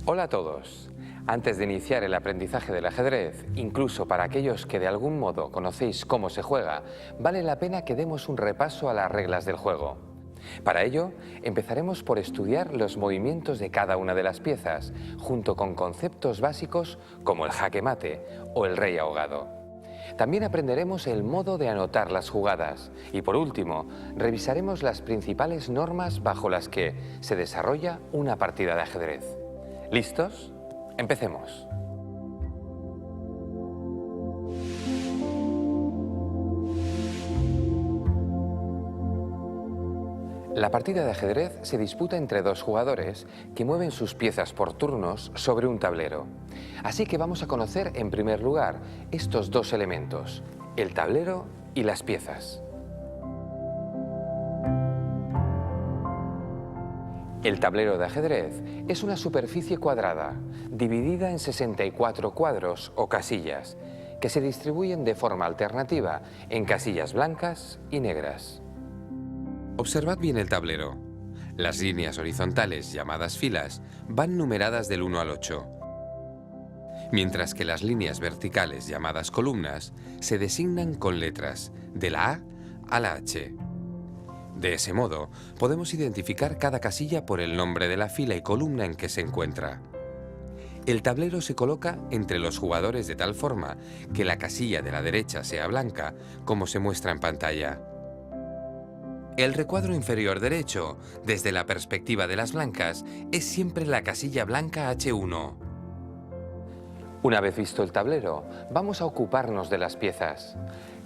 Hola a todos. Antes de iniciar el aprendizaje del ajedrez, incluso para aquellos que de algún modo conocéis cómo se juega, vale la pena que demos un repaso a las reglas del juego. Para ello, empezaremos por estudiar los movimientos de cada una de las piezas, junto con conceptos básicos como el jaque mate o el rey ahogado. También aprenderemos el modo de anotar las jugadas y, por último, revisaremos las principales normas bajo las que se desarrolla una partida de ajedrez. ¿Listos? Empecemos. La partida de ajedrez se disputa entre dos jugadores que mueven sus piezas por turnos sobre un tablero. Así que vamos a conocer en primer lugar estos dos elementos, el tablero y las piezas. El tablero de ajedrez es una superficie cuadrada, dividida en 64 cuadros o casillas, que se distribuyen de forma alternativa en casillas blancas y negras. Observad bien el tablero. Las líneas horizontales, llamadas filas, van numeradas del 1 al 8, mientras que las líneas verticales, llamadas columnas, se designan con letras, de la A a la H. De ese modo, podemos identificar cada casilla por el nombre de la fila y columna en que se encuentra. El tablero se coloca entre los jugadores de tal forma que la casilla de la derecha sea blanca, como se muestra en pantalla. El recuadro inferior derecho, desde la perspectiva de las blancas, es siempre la casilla blanca H1. Una vez visto el tablero, vamos a ocuparnos de las piezas.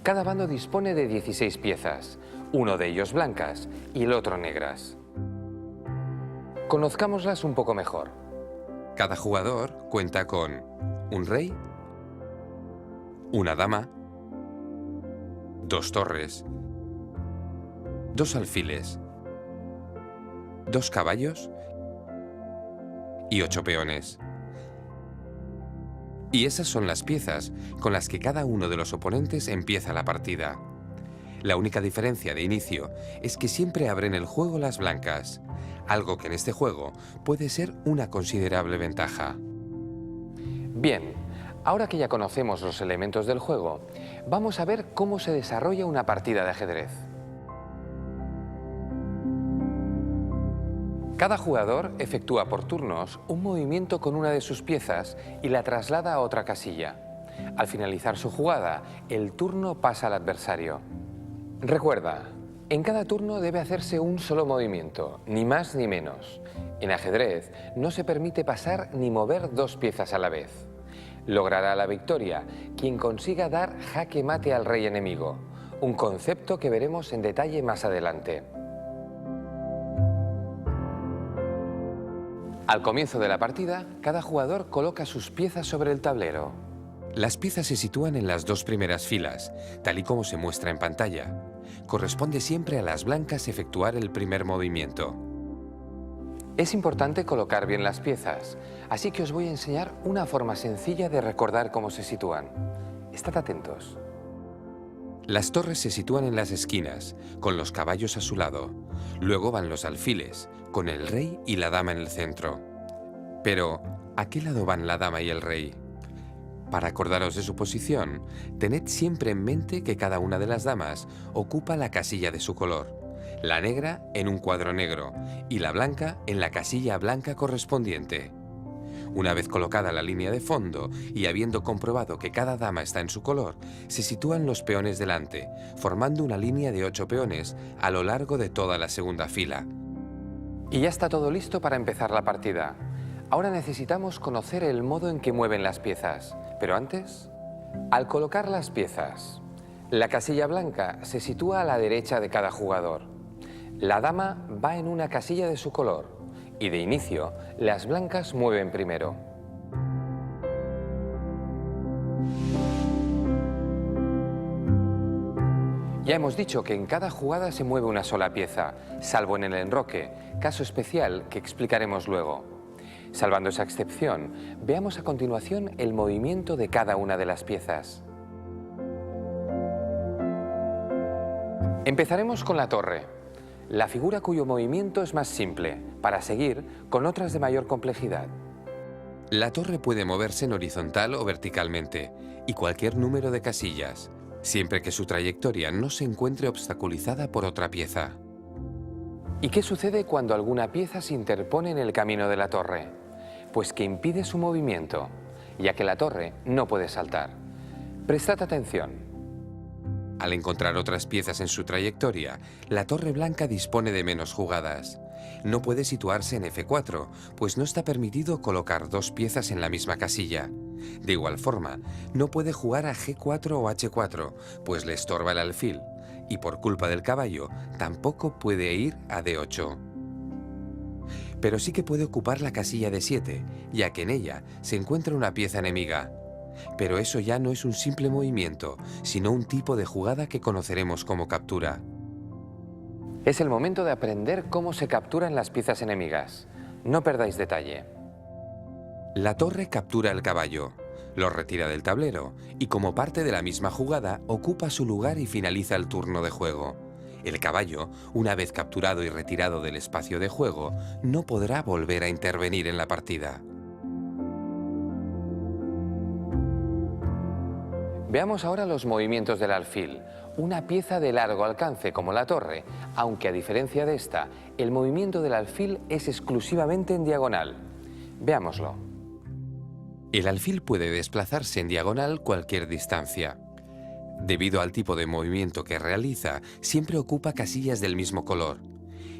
Cada bando dispone de 16 piezas, uno de ellos blancas y el otro negras. Conozcámoslas un poco mejor. Cada jugador cuenta con un rey, una dama, dos torres, dos alfiles, dos caballos y 8 peones. Y esas son las piezas con las que cada uno de los oponentes empieza la partida. La única diferencia de inicio es que siempre abren el juego las blancas, algo que en este juego puede ser una considerable ventaja. Bien, ahora que ya conocemos los elementos del juego, vamos a ver cómo se desarrolla una partida de ajedrez. Cada jugador efectúa por turnos un movimiento con una de sus piezas y la traslada a otra casilla. Al finalizar su jugada, el turno pasa al adversario. Recuerda, en cada turno debe hacerse un solo movimiento, ni más ni menos. En ajedrez no se permite pasar ni mover dos piezas a la vez. Logrará la victoria quien consiga dar jaque mate al rey enemigo, un concepto que veremos en detalle más adelante. Al comienzo de la partida, cada jugador coloca sus piezas sobre el tablero. Las piezas se sitúan en las dos primeras filas, tal y como se muestra en pantalla. Corresponde siempre a las blancas efectuar el primer movimiento. Es importante colocar bien las piezas, así que os voy a enseñar una forma sencilla de recordar cómo se sitúan. Estad atentos. Las torres se sitúan en las esquinas, con los caballos a su lado. Luego van los alfiles, con el rey y la dama en el centro. Pero, ¿a qué lado van la dama y el rey? Para acordaros de su posición, tened siempre en mente que cada una de las damas ocupa la casilla de su color, la negra en un cuadro negro y la blanca en la casilla blanca correspondiente. Una vez colocada la línea de fondo y habiendo comprobado que cada dama está en su color, se sitúan los peones delante, formando una línea de 8 peones a lo largo de toda la segunda fila. Y ya está todo listo para empezar la partida. Ahora necesitamos conocer el modo en que mueven las piezas. Pero antes, al colocar las piezas, la casilla blanca se sitúa a la derecha de cada jugador. La dama va en una casilla de su color y de inicio las blancas mueven primero. Ya hemos dicho que en cada jugada se mueve una sola pieza, salvo en el enroque, caso especial que explicaremos luego. Salvando esa excepción, veamos a continuación el movimiento de cada una de las piezas. Empezaremos con la torre, la figura cuyo movimiento es más simple, para seguir con otras de mayor complejidad. La torre puede moverse en horizontal o verticalmente, y cualquier número de casillas, siempre que su trayectoria no se encuentre obstaculizada por otra pieza. ¿Y qué sucede cuando alguna pieza se interpone en el camino de la torre? Pues que impide su movimiento, ya que la torre no puede saltar. Prestad atención. Al encontrar otras piezas en su trayectoria, la torre blanca dispone de menos jugadas. No puede situarse en F4, pues no está permitido colocar dos piezas en la misma casilla. De igual forma, no puede jugar a G4 o H4, pues le estorba el alfil, y por culpa del caballo, tampoco puede ir a D8. Pero sí que puede ocupar la casilla D7, ya que en ella se encuentra una pieza enemiga. Pero eso ya no es un simple movimiento, sino un tipo de jugada que conoceremos como captura. Es el momento de aprender cómo se capturan las piezas enemigas. No perdáis detalle. La torre captura el caballo, lo retira del tablero y como parte de la misma jugada ocupa su lugar y finaliza el turno de juego. El caballo, una vez capturado y retirado del espacio de juego, no podrá volver a intervenir en la partida. Veamos ahora los movimientos del alfil, una pieza de largo alcance como la torre, aunque a diferencia de esta, el movimiento del alfil es exclusivamente en diagonal. Veámoslo. El alfil puede desplazarse en diagonal cualquier distancia. Debido al tipo de movimiento que realiza, siempre ocupa casillas del mismo color.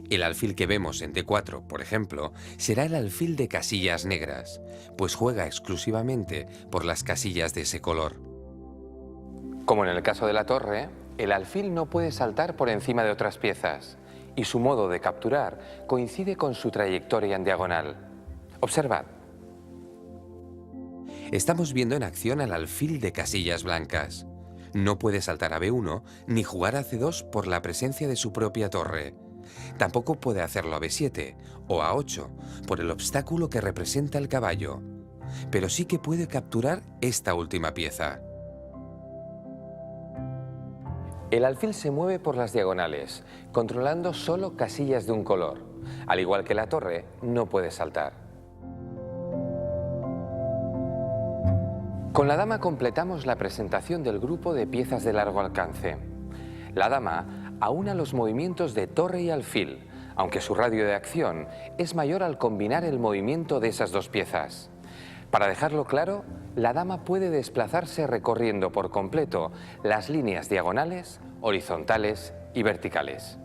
El alfil que vemos en D4, por ejemplo, será el alfil de casillas negras, pues juega exclusivamente por las casillas de ese color. Como en el caso de la torre, el alfil no puede saltar por encima de otras piezas y su modo de capturar coincide con su trayectoria en diagonal. Observad. Estamos viendo en acción al alfil de casillas blancas. No puede saltar a B1 ni jugar a C2 por la presencia de su propia torre. Tampoco puede hacerlo a B7 o a 8 por el obstáculo que representa el caballo. Pero sí que puede capturar esta última pieza. El alfil se mueve por las diagonales, controlando solo casillas de un color. Al igual que la torre, no puede saltar. Con la dama completamos la presentación del grupo de piezas de largo alcance. La dama aúna los movimientos de torre y alfil, aunque su radio de acción es mayor al combinar el movimiento de esas dos piezas. Para dejarlo claro, la dama puede desplazarse recorriendo por completo las líneas diagonales, horizontales y verticales.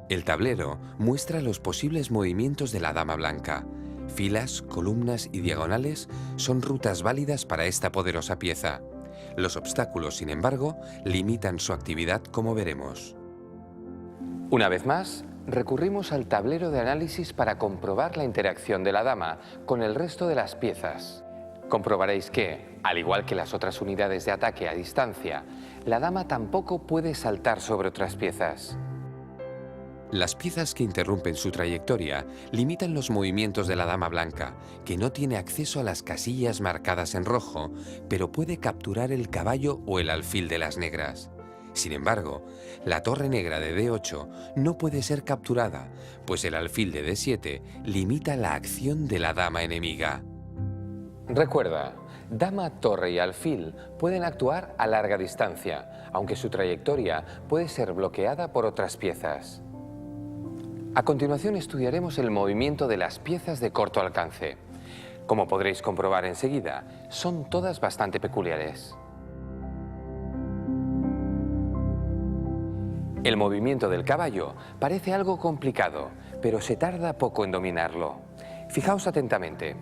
El tablero muestra los posibles movimientos de la dama blanca. Filas, columnas y diagonales son rutas válidas para esta poderosa pieza. Los obstáculos, sin embargo, limitan su actividad, como veremos. Una vez más, recurrimos al tablero de análisis para comprobar la interacción de la dama con el resto de las piezas. Comprobaréis que, al igual que las otras unidades de ataque a distancia, la dama tampoco puede saltar sobre otras piezas. Las piezas que interrumpen su trayectoria limitan los movimientos de la dama blanca, que no tiene acceso a las casillas marcadas en rojo, pero puede capturar el caballo o el alfil de las negras. Sin embargo, la torre negra de D8 no puede ser capturada, pues el alfil de D7 limita la acción de la dama enemiga. Recuerda, dama, torre y alfil pueden actuar a larga distancia, aunque su trayectoria puede ser bloqueada por otras piezas. A continuación estudiaremos el movimiento de las piezas de corto alcance. Como podréis comprobar enseguida, son todas bastante peculiares. El movimiento del caballo parece algo complicado, pero se tarda poco en dominarlo. Fijaos atentamente.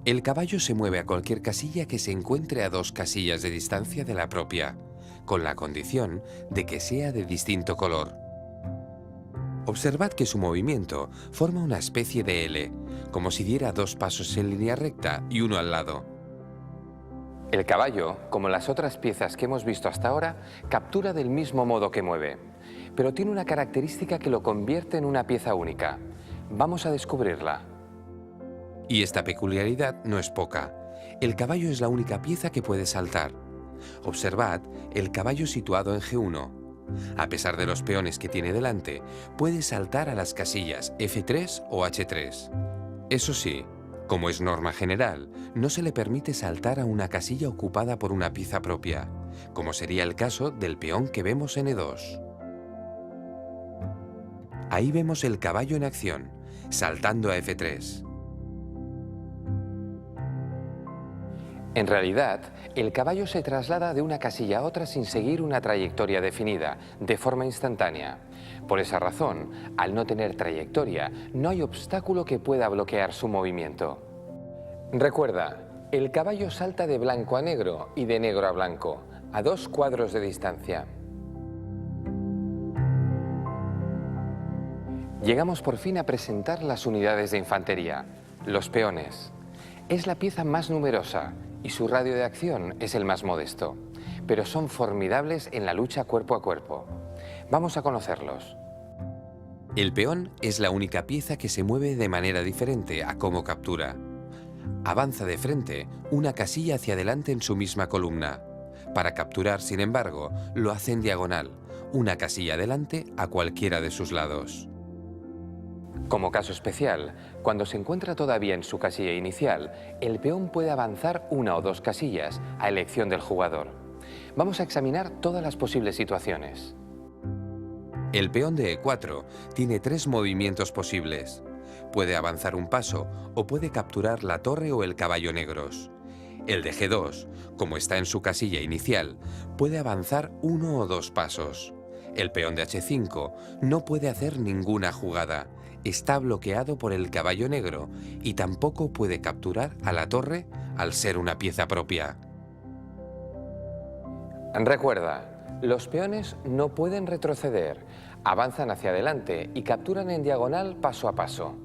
El caballo se mueve a cualquier casilla que se encuentre a 2 casillas de distancia de la propia, con la condición de que sea de distinto color. Observad que su movimiento forma una especie de L, como si diera 2 pasos en línea recta y uno al lado. El caballo, como las otras piezas que hemos visto hasta ahora, captura del mismo modo que mueve, pero tiene una característica que lo convierte en una pieza única. Vamos a descubrirla. Y esta peculiaridad no es poca. El caballo es la única pieza que puede saltar. Observad el caballo situado en G1. A pesar de los peones que tiene delante, puede saltar a las casillas F3 o H3. Eso sí, Como es norma general, no se le permite saltar a una casilla ocupada por una pieza propia, como sería el caso del peón que vemos en E2. Ahí vemos el caballo en acción, saltando a F3. En realidad, el caballo se traslada de una casilla a otra sin seguir una trayectoria definida, de forma instantánea. Por esa razón, al no tener trayectoria, no hay obstáculo que pueda bloquear su movimiento. Recuerda, el caballo salta de blanco a negro y de negro a blanco, a 2 cuadros de distancia. Llegamos por fin a presentar las unidades de infantería, los peones. Es la pieza más numerosa y su radio de acción es el más modesto, pero son formidables en la lucha cuerpo a cuerpo. Vamos a conocerlos. El peón es la única pieza que se mueve de manera diferente a cómo captura. Avanza de frente una casilla hacia adelante en su misma columna. Para capturar, sin embargo, lo hace en diagonal, una casilla adelante a cualquiera de sus lados. Como caso especial, cuando se encuentra todavía en su casilla inicial, el peón puede avanzar 1 o 2 casillas a elección del jugador. Vamos a examinar todas las posibles situaciones. El peón de E4 tiene 3 movimientos posibles. Puede avanzar un paso o puede capturar la torre o el caballo negros. El de G2, como está en su casilla inicial, puede avanzar 1 o 2 pasos. El peón de H5 no puede hacer ninguna jugada. Está bloqueado por el caballo negro y tampoco puede capturar a la torre al ser una pieza propia. Recuerda, los peones no pueden retroceder, avanzan hacia adelante y capturan en diagonal paso a paso.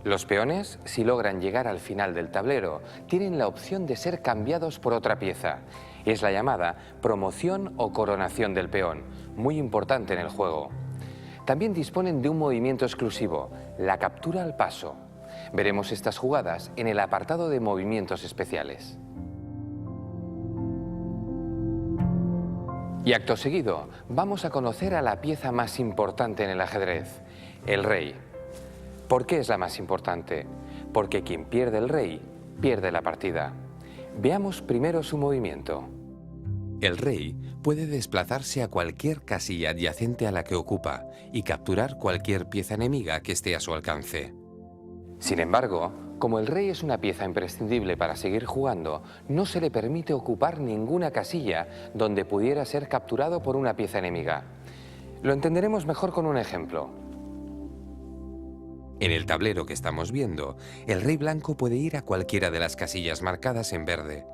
Los peones, si logran llegar al final del tablero, tienen la opción de ser cambiados por otra pieza. Es la llamada promoción o coronación del peón, muy importante en el juego. También disponen de un movimiento exclusivo, la captura al paso. Veremos estas jugadas en el apartado de movimientos especiales. Y acto seguido, vamos a conocer a la pieza más importante en el ajedrez, el rey. ¿Por qué es la más importante? Porque quien pierde el rey, pierde la partida. Veamos primero su movimiento. El rey puede desplazarse a cualquier casilla adyacente a la que ocupa y capturar cualquier pieza enemiga que esté a su alcance. Sin embargo, como el rey es una pieza imprescindible para seguir jugando, no se le permite ocupar ninguna casilla donde pudiera ser capturado por una pieza enemiga. Lo entenderemos mejor con un ejemplo. En el tablero que estamos viendo, el rey blanco puede ir a cualquiera de las casillas marcadas en verde,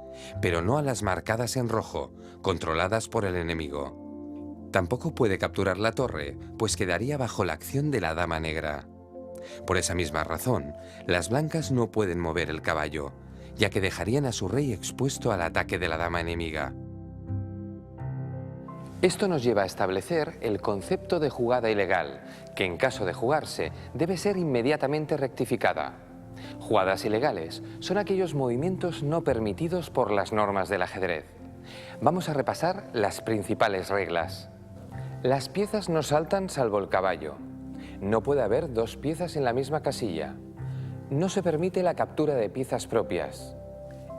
pero no a las marcadas en rojo, controladas por el enemigo. Tampoco puede capturar la torre, pues quedaría bajo la acción de la dama negra. Por esa misma razón, las blancas no pueden mover el caballo, ya que dejarían a su rey expuesto al ataque de la dama enemiga. Esto nos lleva a establecer el concepto de jugada ilegal, que en caso de jugarse debe ser inmediatamente rectificada. Jugadas ilegales son aquellos movimientos no permitidos por las normas del ajedrez. Vamos a repasar las principales reglas. Las piezas no saltan salvo el caballo. No puede haber 2 piezas en la misma casilla. No se permite la captura de piezas propias.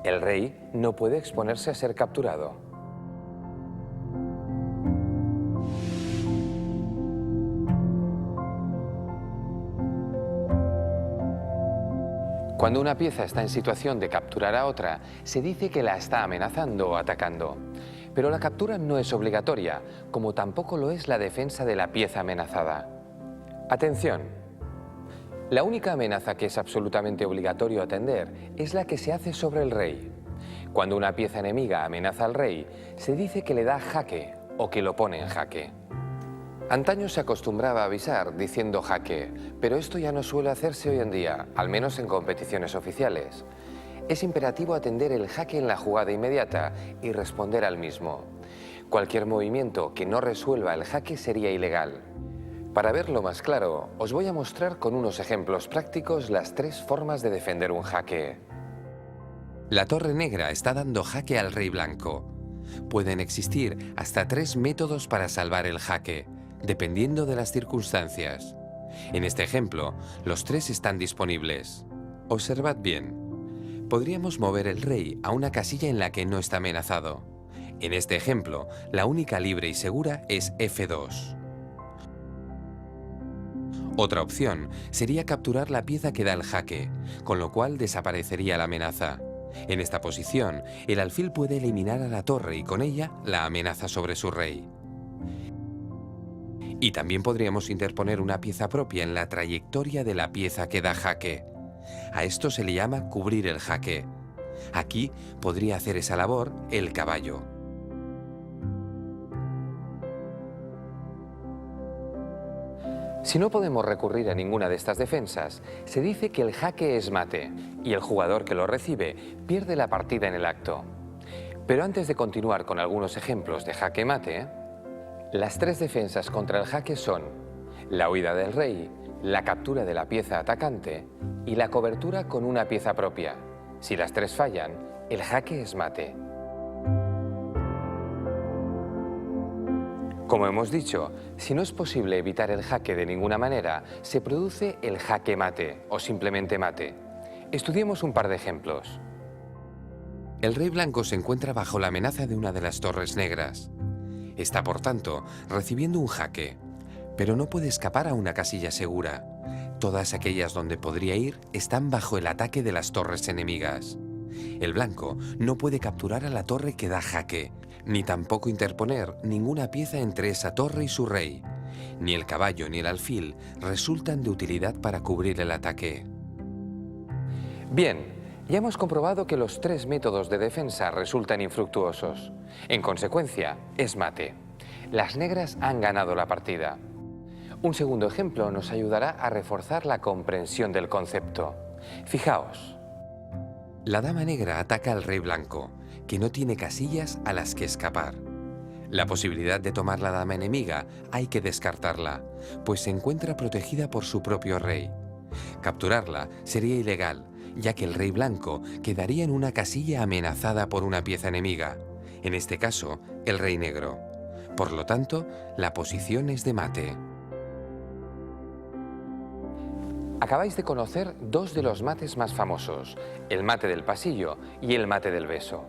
El rey no puede exponerse a ser capturado. Cuando una pieza está en situación de capturar a otra, se dice que la está amenazando o atacando. Pero la captura no es obligatoria, como tampoco lo es la defensa de la pieza amenazada. Atención. La única amenaza que es absolutamente obligatorio atender es la que se hace sobre el rey. Cuando una pieza enemiga amenaza al rey, se dice que le da jaque o que lo pone en jaque. Antaño se acostumbraba a avisar diciendo jaque, pero esto ya no suele hacerse hoy en día, al menos en competiciones oficiales. Es imperativo atender el jaque en la jugada inmediata y responder al mismo. Cualquier movimiento que no resuelva el jaque sería ilegal. Para verlo más claro, os voy a mostrar con unos ejemplos prácticos las 3 formas de defender un jaque. La torre negra está dando jaque al rey blanco. Pueden existir hasta 3 métodos para salvar el jaque, dependiendo de las circunstancias. En este ejemplo, los 3 están disponibles. Observad bien. Podríamos mover el rey a una casilla en la que no está amenazado. En este ejemplo, la única libre y segura es F2. Otra opción sería capturar la pieza que da el jaque, con lo cual desaparecería la amenaza. En esta posición, el alfil puede eliminar a la torre y con ella la amenaza sobre su rey. Y también podríamos interponer una pieza propia en la trayectoria de la pieza que da jaque. A esto se le llama cubrir el jaque. Aquí podría hacer esa labor el caballo. Si no podemos recurrir a ninguna de estas defensas, se dice que el jaque es mate y el jugador que lo recibe pierde la partida en el acto. Pero antes de continuar con algunos ejemplos de jaque mate, las tres defensas contra el jaque son la huida del rey, la captura de la pieza atacante y la cobertura con una pieza propia. Si las tres fallan, el jaque es mate. Como hemos dicho, si no es posible evitar el jaque de ninguna manera, se produce el jaque mate o simplemente mate. Estudiemos un par de ejemplos. El rey blanco se encuentra bajo la amenaza de una de las torres negras. Está, por tanto, recibiendo un jaque, pero no puede escapar a una casilla segura. Todas aquellas donde podría ir están bajo el ataque de las torres enemigas. El blanco no puede capturar a la torre que da jaque, ni tampoco interponer ninguna pieza entre esa torre y su rey. Ni el caballo ni el alfil resultan de utilidad para cubrir el ataque. Bien, ya hemos comprobado que los tres métodos de defensa resultan infructuosos. En consecuencia, es mate. Las negras han ganado la partida. Un segundo ejemplo nos ayudará a reforzar la comprensión del concepto. Fijaos. La dama negra ataca al rey blanco, que no tiene casillas a las que escapar. La posibilidad de tomar la dama enemiga hay que descartarla, pues se encuentra protegida por su propio rey. Capturarla sería ilegal, ya que el rey blanco quedaría en una casilla amenazada por una pieza enemiga, en este caso, el rey negro. Por lo tanto, la posición es de mate. Acabáis de conocer dos de los mates más famosos, el mate del pasillo y el mate del beso.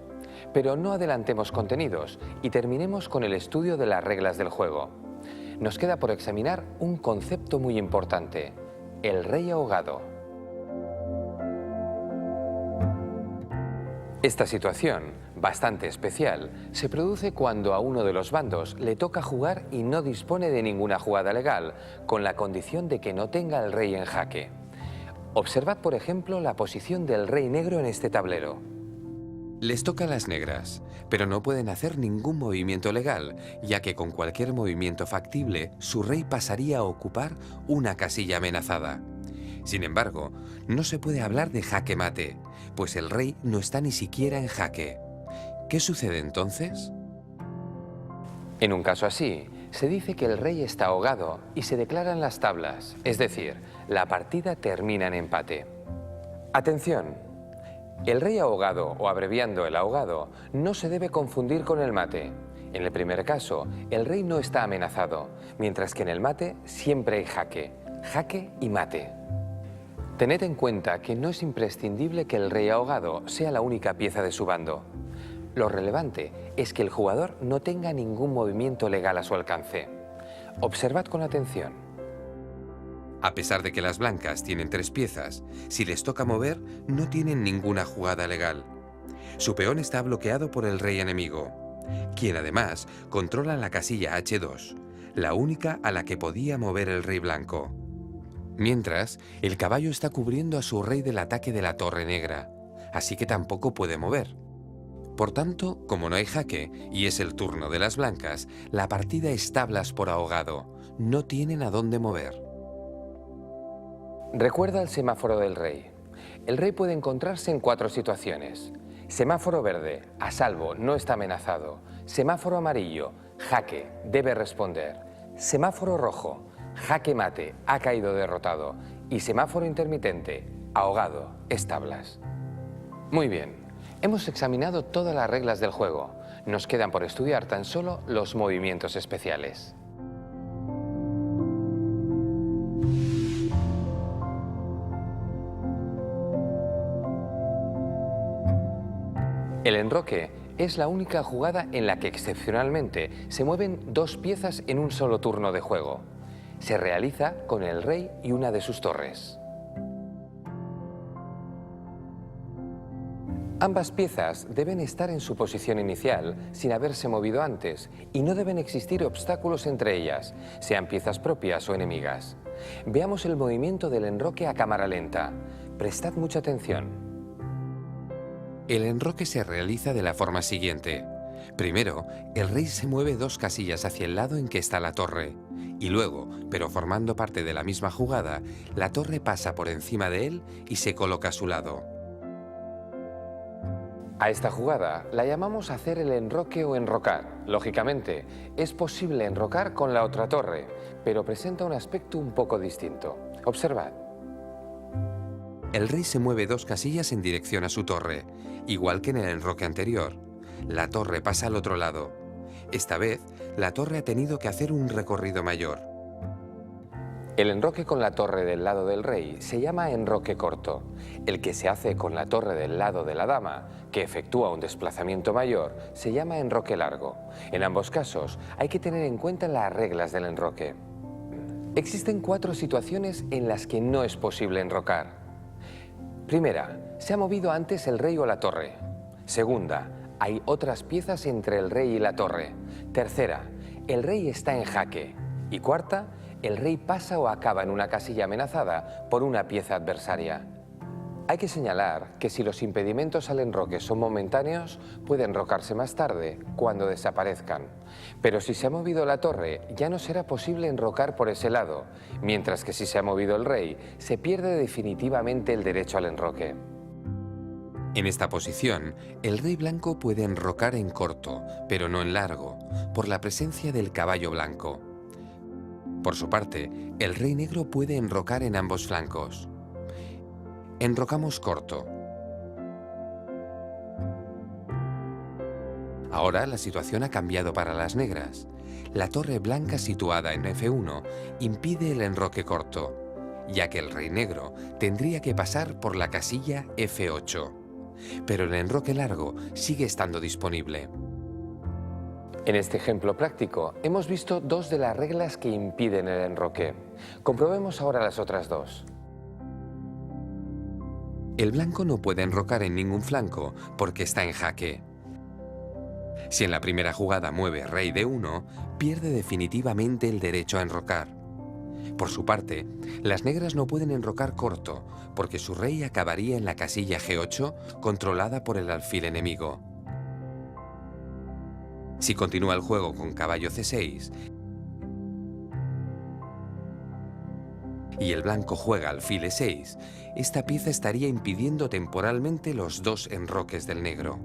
Pero no adelantemos contenidos y terminemos con el estudio de las reglas del juego. Nos queda por examinar un concepto muy importante, el rey ahogado. Esta situación, bastante especial, se produce cuando a uno de los bandos le toca jugar y no dispone de ninguna jugada legal, con la condición de que no tenga al rey en jaque. Observad, por ejemplo, la posición del rey negro en este tablero. Les toca a las negras, pero no pueden hacer ningún movimiento legal, ya que con cualquier movimiento factible, su rey pasaría a ocupar una casilla amenazada. Sin embargo, no se puede hablar de jaque mate, pues el rey no está ni siquiera en jaque. ¿Qué sucede entonces? En un caso así, se dice que el rey está ahogado y se declaran las tablas, es decir, la partida termina en empate. Atención, el rey ahogado, o abreviando el ahogado, no se debe confundir con el mate. En el primer caso, el rey no está amenazado, mientras que en el mate siempre hay jaque y mate. Tened en cuenta que no es imprescindible que el rey ahogado sea la única pieza de su bando. Lo relevante es que el jugador no tenga ningún movimiento legal a su alcance. Observad con atención. A pesar de que las blancas tienen 3 piezas, si les toca mover, no tienen ninguna jugada legal. Su peón está bloqueado por el rey enemigo, quien además controla la casilla H2, la única a la que podía mover el rey blanco. Mientras, el caballo está cubriendo a su rey del ataque de la torre negra, así que tampoco puede mover. Por tanto, como no hay jaque y es el turno de las blancas, la partida es tablas por ahogado, no tienen a dónde mover. Recuerda el semáforo del rey. El rey puede encontrarse en 4 situaciones. Semáforo verde, a salvo, no está amenazado. Semáforo amarillo, jaque, debe responder. Semáforo rojo, jaque mate, ha caído derrotado. Y semáforo intermitente, ahogado, es tablas. Muy bien, hemos examinado todas las reglas del juego. Nos quedan por estudiar tan solo los movimientos especiales. El enroque es la única jugada en la que excepcionalmente se mueven dos piezas en un solo turno de juego. Se realiza con el rey y una de sus torres. Ambas piezas deben estar en su posición inicial sin haberse movido antes y no deben existir obstáculos entre ellas, sean piezas propias o enemigas. Veamos el movimiento del enroque a cámara lenta. Prestad mucha atención. El enroque se realiza de la forma siguiente. Primero, el rey se mueve dos casillas hacia el lado en que está la torre. Y luego, pero formando parte de la misma jugada, la torre pasa por encima de él y se coloca a su lado. A esta jugada la llamamos hacer el enroque o enrocar. Lógicamente, es posible enrocar con la otra torre, pero presenta un aspecto un poco distinto. Observad. El rey se mueve dos casillas en dirección a su torre, igual que en el enroque anterior. La torre pasa al otro lado. Esta vez, la torre ha tenido que hacer un recorrido mayor. El enroque con la torre del lado del rey se llama enroque corto. El que se hace con la torre del lado de la dama, que efectúa un desplazamiento mayor, se llama enroque largo. En ambos casos hay que tener en cuenta las reglas del enroque. Existen 4 situaciones en las que no es posible enrocar. Primera, se ha movido antes el rey o la torre. Segunda, hay otras piezas entre el rey y la torre. Tercera, el rey está en jaque. Y cuarta, el rey pasa o acaba en una casilla amenazada por una pieza adversaria. Hay que señalar que si los impedimentos al enroque son momentáneos, puede enrocarse más tarde, cuando desaparezcan. Pero si se ha movido la torre, ya no será posible enrocar por ese lado, mientras que si se ha movido el rey, se pierde definitivamente el derecho al enroque. En esta posición, el rey blanco puede enrocar en corto, pero no en largo, por la presencia del caballo blanco. Por su parte, el rey negro puede enrocar en ambos flancos. Enrocamos corto. Ahora la situación ha cambiado para las negras. La torre blanca situada en F1 impide el enroque corto, ya que el rey negro tendría que pasar por la casilla F8. Pero el enroque largo sigue estando disponible. En este ejemplo práctico hemos visto 2 de las reglas que impiden el enroque. Comprobemos ahora las otras 2. El blanco no puede enrocar en ningún flanco porque está en jaque. Si en la primera jugada mueve rey D1, pierde definitivamente el derecho a enrocar. Por su parte, las negras no pueden enrocar corto porque su rey acabaría en la casilla G8 controlada por el alfil enemigo. Si continúa el juego con caballo C6 y el blanco juega alfil E6, esta pieza estaría impidiendo temporalmente los 2 enroques del negro.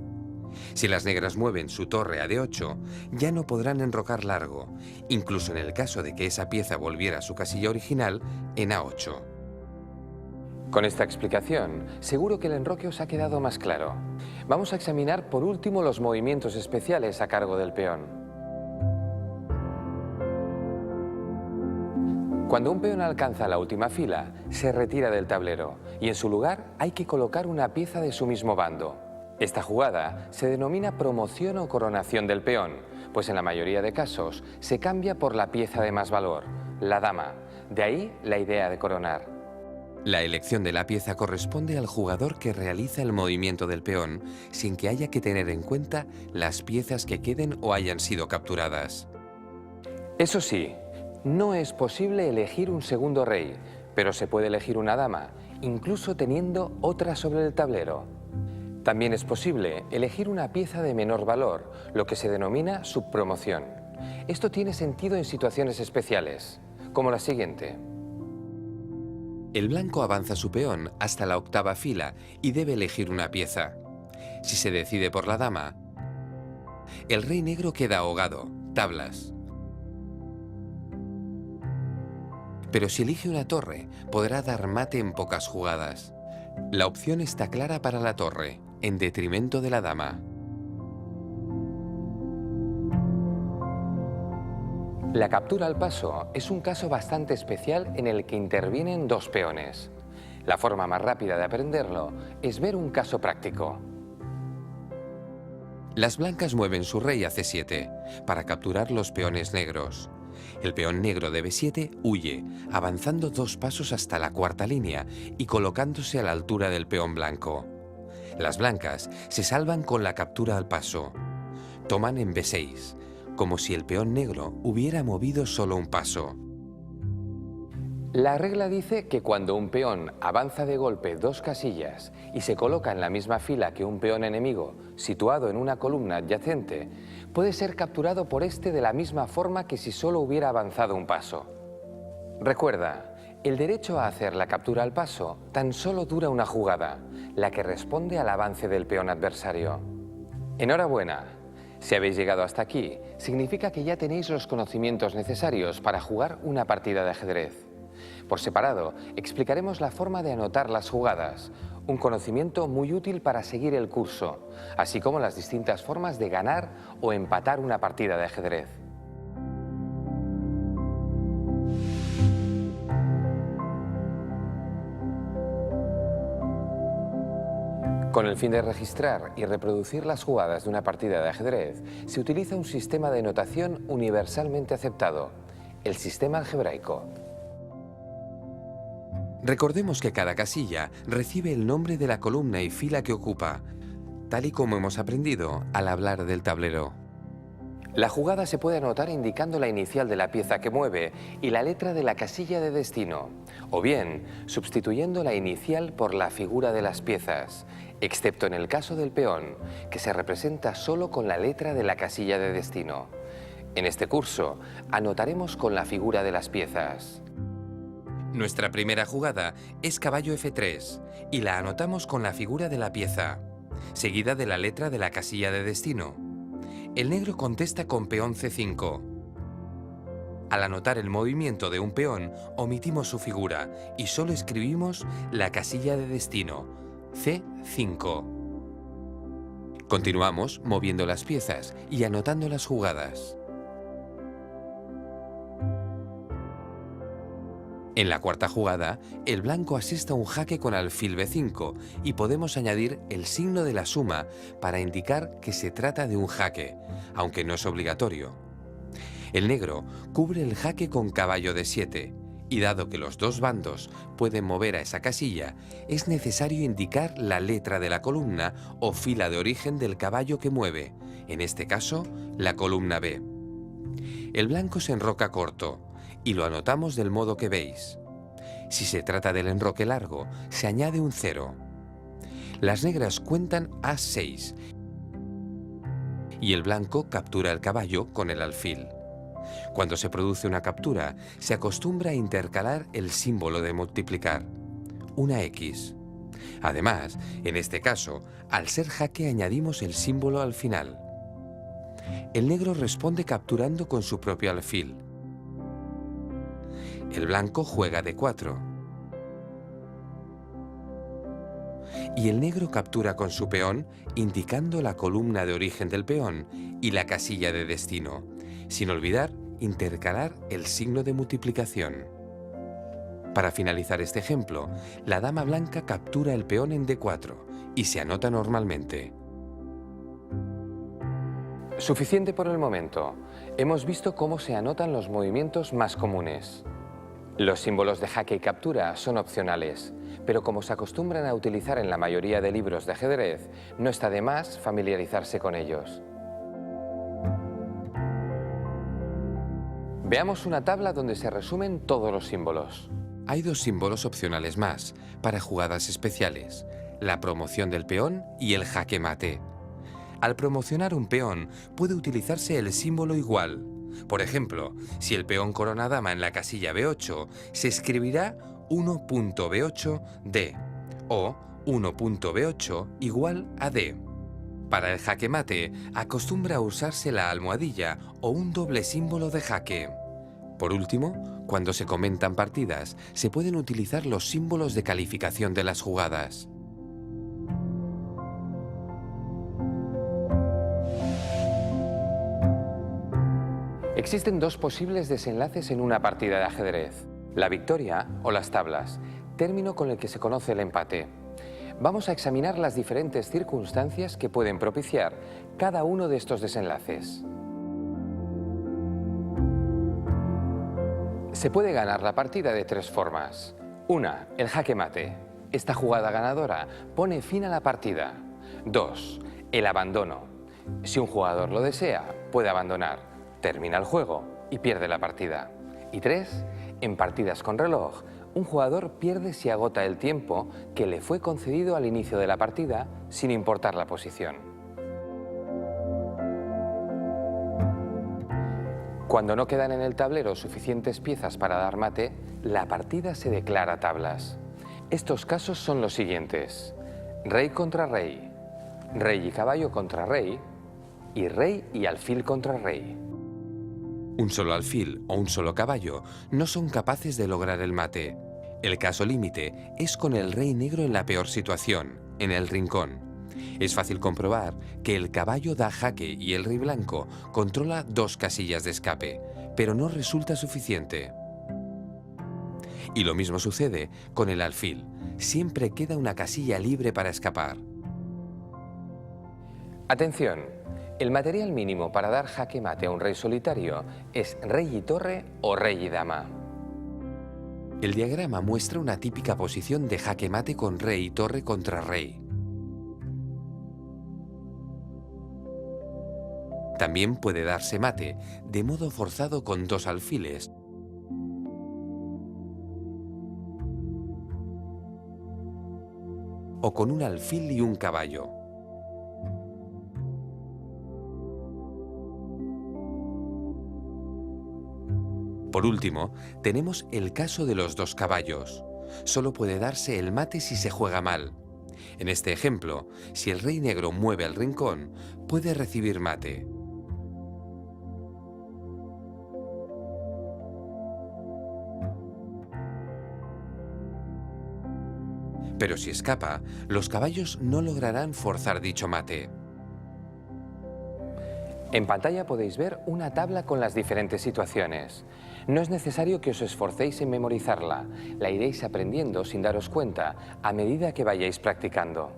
Si las negras mueven su torre a D8, ya no podrán enrocar largo, incluso en el caso de que esa pieza volviera a su casilla original en A8. Con esta explicación, seguro que el enroque os ha quedado más claro. Vamos a examinar por último los movimientos especiales a cargo del peón. Cuando un peón alcanza la última fila, se retira del tablero y en su lugar hay que colocar una pieza de su mismo bando. Esta jugada se denomina promoción o coronación del peón, pues en la mayoría de casos se cambia por la pieza de más valor, la dama. De ahí la idea de coronar. La elección de la pieza corresponde al jugador que realiza el movimiento del peón, sin que haya que tener en cuenta las piezas que queden o hayan sido capturadas. Eso sí, no es posible elegir un segundo rey, pero se puede elegir una dama, incluso teniendo otra sobre el tablero. También es posible elegir una pieza de menor valor, lo que se denomina subpromoción. Esto tiene sentido en situaciones especiales, como la siguiente. El blanco avanza su peón hasta la 8ª fila y debe elegir una pieza. Si se decide por la dama, el rey negro queda ahogado, tablas. Pero si elige una torre, podrá dar mate en pocas jugadas. La opción está clara para la torre, en detrimento de la dama. La captura al paso es un caso bastante especial en el que intervienen 2 peones. La forma más rápida de aprenderlo es ver un caso práctico. Las blancas mueven su rey a C7 para capturar los peones negros. El peón negro de B7 huye, avanzando 2 pasos hasta la cuarta línea y colocándose a la altura del peón blanco. Las blancas se salvan con la captura al paso. Toman en B6, como si el peón negro hubiera movido solo un paso. La regla dice que cuando un peón avanza de golpe 2 casillas y se coloca en la misma fila que un peón enemigo situado en una columna adyacente, puede ser capturado por este de la misma forma que si solo hubiera avanzado un paso. Recuerda, el derecho a hacer la captura al paso tan solo dura una jugada, la que responde al avance del peón adversario. Enhorabuena. Si habéis llegado hasta aquí, significa que ya tenéis los conocimientos necesarios para jugar una partida de ajedrez. Por separado, explicaremos la forma de anotar las jugadas, un conocimiento muy útil para seguir el curso, así como las distintas formas de ganar o empatar una partida de ajedrez. Con el fin de registrar y reproducir las jugadas de una partida de ajedrez, se utiliza un sistema de notación universalmente aceptado, el sistema algebraico. Recordemos que cada casilla recibe el nombre de la columna y fila que ocupa, tal y como hemos aprendido al hablar del tablero. La jugada se puede anotar indicando la inicial de la pieza que mueve y la letra de la casilla de destino, o bien sustituyendo la inicial por la figura de las piezas, excepto en el caso del peón, que se representa solo con la letra de la casilla de destino. En este curso anotaremos con la figura de las piezas. Nuestra primera jugada es caballo F3 y la anotamos con la figura de la pieza, seguida de la letra de la casilla de destino. El negro contesta con peón C5. Al anotar el movimiento de un peón, omitimos su figura y solo escribimos la casilla de destino, C5. Continuamos moviendo las piezas y anotando las jugadas. En la cuarta jugada, el blanco asesta un jaque con alfil B5 y podemos añadir el signo de la suma para indicar que se trata de un jaque, aunque no es obligatorio. El negro cubre el jaque con caballo D7 y dado que los dos bandos pueden mover a esa casilla, es necesario indicar la letra de la columna o fila de origen del caballo que mueve, en este caso, la columna B. El blanco se enroca corto y lo anotamos del modo que veis. Si se trata del enroque largo, se añade un 0. Las negras cuentan A6 y el blanco captura el caballo con el alfil. Cuando se produce una captura, se acostumbra a intercalar el símbolo de multiplicar, una X. Además, en este caso, al ser jaque añadimos el símbolo al final. El negro responde capturando con su propio alfil. El blanco juega D4 y el negro captura con su peón indicando la columna de origen del peón y la casilla de destino, sin olvidar intercalar el signo de multiplicación. Para finalizar este ejemplo, la dama blanca captura el peón en D4 y se anota normalmente. Suficiente por el momento. Hemos visto cómo se anotan los movimientos más comunes. Los símbolos de jaque y captura son opcionales, pero como se acostumbran a utilizar en la mayoría de libros de ajedrez, no está de más familiarizarse con ellos. Veamos una tabla donde se resumen todos los símbolos. Hay 2 símbolos opcionales más para jugadas especiales, la promoción del peón y el jaque mate. Al promocionar un peón puede utilizarse el símbolo igual. Por ejemplo, si el peón corona dama en la casilla B8, se escribirá 1.B8D o 1.B8 igual a D. Para el jaque mate, acostumbra a usarse la almohadilla o un doble símbolo de jaque. Por último, cuando se comentan partidas, se pueden utilizar los símbolos de calificación de las jugadas. Existen 2 posibles desenlaces en una partida de ajedrez: la victoria o las tablas, término con el que se conoce el empate. vamos a examinar las diferentes circunstancias que pueden propiciar cada uno de estos desenlaces. Se puede ganar la partida de tres formas. Una, el jaque mate. Esta jugada ganadora pone fin a la partida. 2, el abandono. Si un jugador lo desea, puede abandonar, termina el juego y pierde la partida. Y 3, en partidas con reloj, un jugador pierde si agota el tiempo que le fue concedido al inicio de la partida, sin importar la posición. Cuando no quedan en el tablero suficientes piezas para dar mate, la partida se declara tablas. Estos casos son los siguientes: rey contra rey, rey y caballo contra rey, y rey y alfil contra rey. Un solo alfil o un solo caballo no son capaces de lograr el mate. El caso límite es con el rey negro en la peor situación, en el rincón. Es fácil comprobar que el caballo da jaque y el rey blanco controla 2 casillas de escape, pero no resulta suficiente. Y lo mismo sucede con el alfil. Siempre queda una casilla libre para escapar. Atención, el material mínimo para dar jaque mate a un rey solitario es rey y torre o rey y dama. El diagrama muestra una típica posición de jaque mate con rey y torre contra rey. También puede darse mate de modo forzado con 2 alfiles o con un alfil y un caballo. Por último, tenemos el caso de los 2 caballos. Solo puede darse el mate si se juega mal. En este ejemplo, si el rey negro mueve el rincón, puede recibir mate. Pero si escapa, los caballos no lograrán forzar dicho mate. En pantalla podéis ver una tabla con las diferentes situaciones. No es necesario que os esforcéis en memorizarla, la iréis aprendiendo sin daros cuenta a medida que vayáis practicando.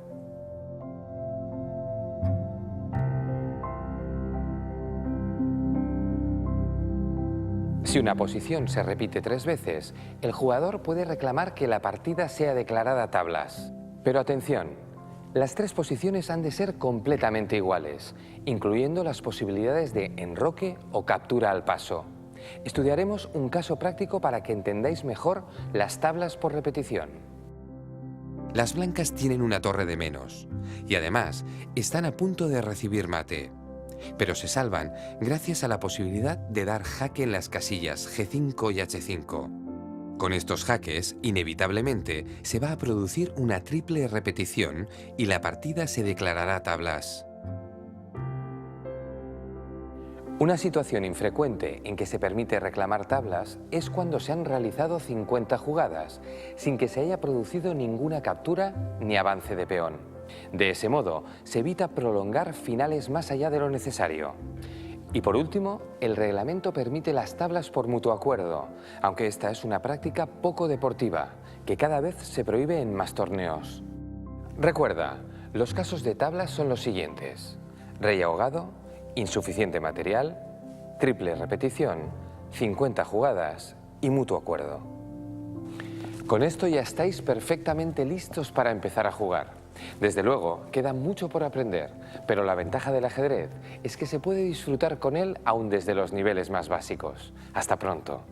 Si una posición se repite 3 veces, el jugador puede reclamar que la partida sea declarada tablas. Pero atención, las 3 posiciones han de ser completamente iguales, incluyendo las posibilidades de enroque o captura al paso. Estudiaremos un caso práctico para que entendáis mejor las tablas por repetición. Las blancas tienen una torre de menos y además están a punto de recibir mate. Pero se salvan gracias a la posibilidad de dar jaque en las casillas G5 y H5. Con estos jaques, inevitablemente, se va a producir una triple repetición y la partida se declarará tablas. Una situación infrecuente en que se permite reclamar tablas es cuando se han realizado 50 jugadas, sin que se haya producido ninguna captura ni avance de peón. De ese modo, se evita prolongar finales más allá de lo necesario. Y por último, el reglamento permite las tablas por mutuo acuerdo, aunque esta es una práctica poco deportiva, que cada vez se prohíbe en más torneos. Recuerda, los casos de tablas son los siguientes: rey ahogado, insuficiente material, triple repetición, 50 jugadas y mutuo acuerdo. Con esto ya estáis perfectamente listos para empezar a jugar. Desde luego, queda mucho por aprender, pero la ventaja del ajedrez es que se puede disfrutar con él aún desde los niveles más básicos. Hasta pronto.